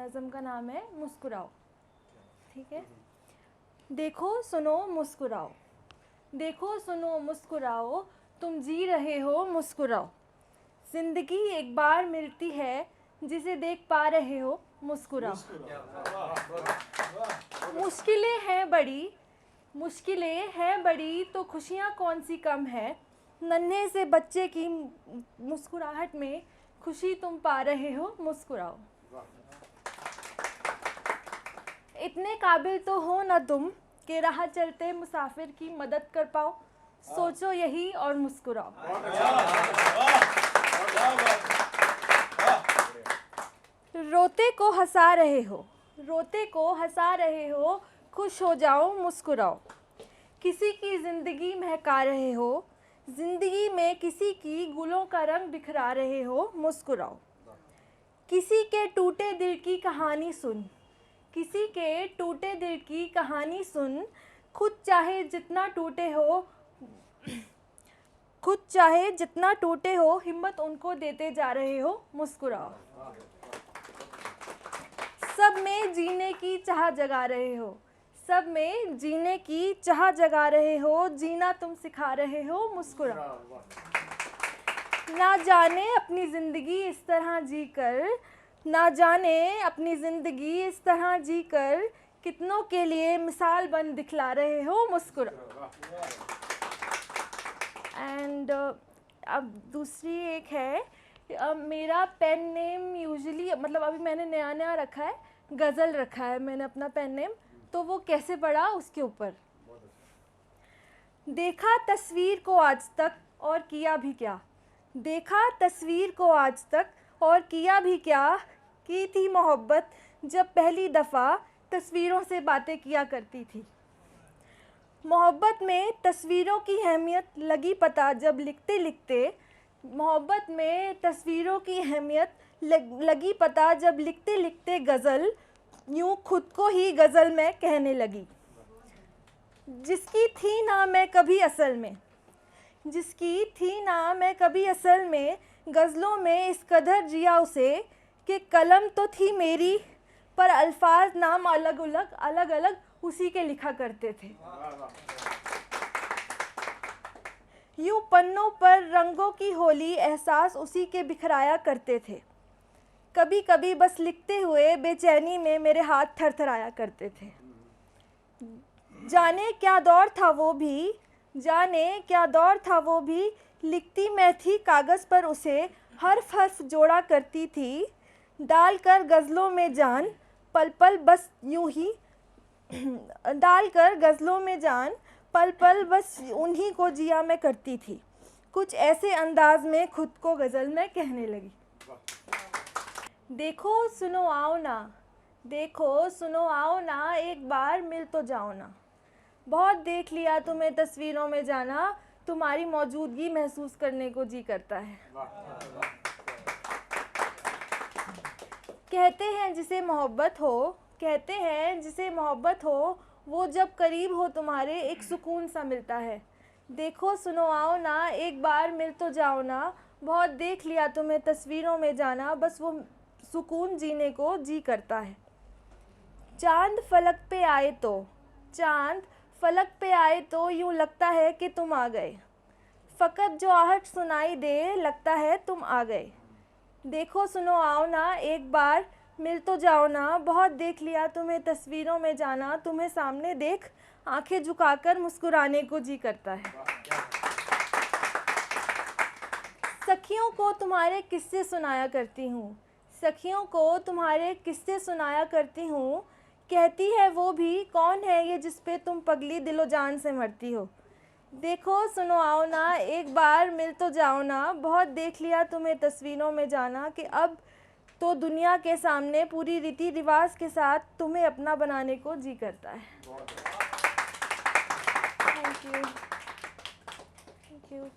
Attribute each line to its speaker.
Speaker 1: नज़म का नाम है मुस्कुराओ। ठीक है। देखो सुनो मुस्कुराओ, देखो सुनो मुस्कुराओ, तुम जी रहे हो मुस्कुराओ। ज़िंदगी एक बार मिलती है, जिसे देख पा रहे हो मुस्कुराओ। मुश्किलें हैं बड़ी, मुश्किलें हैं बड़ी, तो खुशियाँ कौन सी कम है। नन्हे से बच्चे की मुस्कुराहट में खुशी तुम पा रहे हो मुस्कुराओ। इतने काबिल तो हो ना तुम कि राह चलते मुसाफिर की मदद कर पाओ। सोचो यही और मुस्कुराओ। रोते को हंसा रहे हो, रोते को हंसा रहे हो, खुश हो जाओ मुस्कुराओ। किसी की ज़िंदगी महका रहे हो, ज़िंदगी में किसी की गुलों का रंग बिखरा रहे हो मुस्कुराओ। किसी के टूटे दिल की कहानी सुन, किसी के टूटे दिल की कहानी सुन, खुद चाहे जितना टूटे हो, खुद चाहे जितना टूटे हो, हिम्मत उनको देते जा रहे हो मुस्कुराओ। सब में जीने की चाह जगा रहे हो, सब में जीने की चाह जगा रहे हो, जीना तुम सिखा रहे हो मुस्कुराओ। ना जाने अपनी ज़िंदगी इस तरह जीकर, ना जाने अपनी ज़िंदगी इस तरह जीकर, कितनों के लिए मिसाल बन दिखला रहे हो मुस्कुराओ। एंड अब दूसरी एक है, मेरा पेन नेम यूजुअली, मतलब अभी मैंने नया नया रखा है, गज़ल रखा है मैंने अपना पेन नेम, तो वो कैसे पढ़ा उसके ऊपर। देखा तस्वीर को आज तक और किया भी क्या, देखा तस्वीर को आज तक और किया भी क्या, की थी मोहब्बत जब पहली दफ़ा तस्वीरों से बातें किया करती थी। मोहब्बत में तस्वीरों की अहमियत लगी पता जब लिखते लिखते, मोहब्बत में तस्वीरों की अहमियत लगी पता जब लिखते लिखते गज़ल, यूँ खुद को ही गज़ल में कहने लगी। जिसकी थी ना मैं कभी असल में, जिसकी थी ना मैं कभी असल में, गज़लों में इस कदर जिया उसे कि कलम तो थी मेरी, पर अल्फाज नाम अलग अलग अलग अलग उसी के लिखा करते थे। यूँ पन्नों पर रंगों की होली एहसास उसी के बिखराया करते थे। कभी कभी बस लिखते हुए बेचैनी में मेरे हाथ थरथराया करते थे। जाने क्या दौर था वो भी, जाने क्या दौर था वो भी, लिखती मैं थी कागज़ पर उसे, हर्फ हर्फ जोड़ा करती थी। डालकर गज़लों में जान पल पल बस यूं ही, डालकर गज़लों में जान पल पल बस उन्हीं को जिया मैं करती थी। कुछ ऐसे अंदाज में खुद को गज़ल में कहने लगी। देखो सुनो आओ ना, देखो सुनो आओ ना, एक बार मिल तो जाओ ना। बहुत देख लिया तुम्हें तस्वीरों में जाना, तुम्हारी मौजूदगी महसूस करने को जी करता है। कहते हैं जिसे मोहब्बत हो, कहते हैं जिसे मोहब्बत हो, वो जब करीब हो तुम्हारे एक सुकून सा मिलता है। देखो सुनो आओ ना, एक बार मिल तो जाओ ना। बहुत देख लिया तुम्हें तस्वीरों में जाना, बस वो सुकून जीने को जी करता है। चांद फलक पे आए तो, चांद फलक पे आए तो यूँ लगता है कि तुम आ गए। फ़कत जो आहट सुनाई दे, लगता है तुम आ गए। देखो सुनो आओ ना, एक बार मिल तो जाओ ना। बहुत देख लिया तुम्हें तस्वीरों में जाना, तुम्हें सामने देख आंखें झुकाकर मुस्कुराने को जी करता है। सखियों को तुम्हारे किस्से सुनाया करती हूँ, सखियों को तुम्हारे किस्से सुनाया करती हूँ। कहती है वो भी, कौन है ये जिस पे तुम पगली दिलो जान से मरती हो। देखो सुनो आओ ना, एक बार मिल तो जाओ ना। बहुत देख लिया तुम्हें तस्वीरों में जाना, कि अब तो दुनिया के सामने पूरी रीति रिवाज के साथ तुम्हें अपना बनाने को जी करता है। Thank you.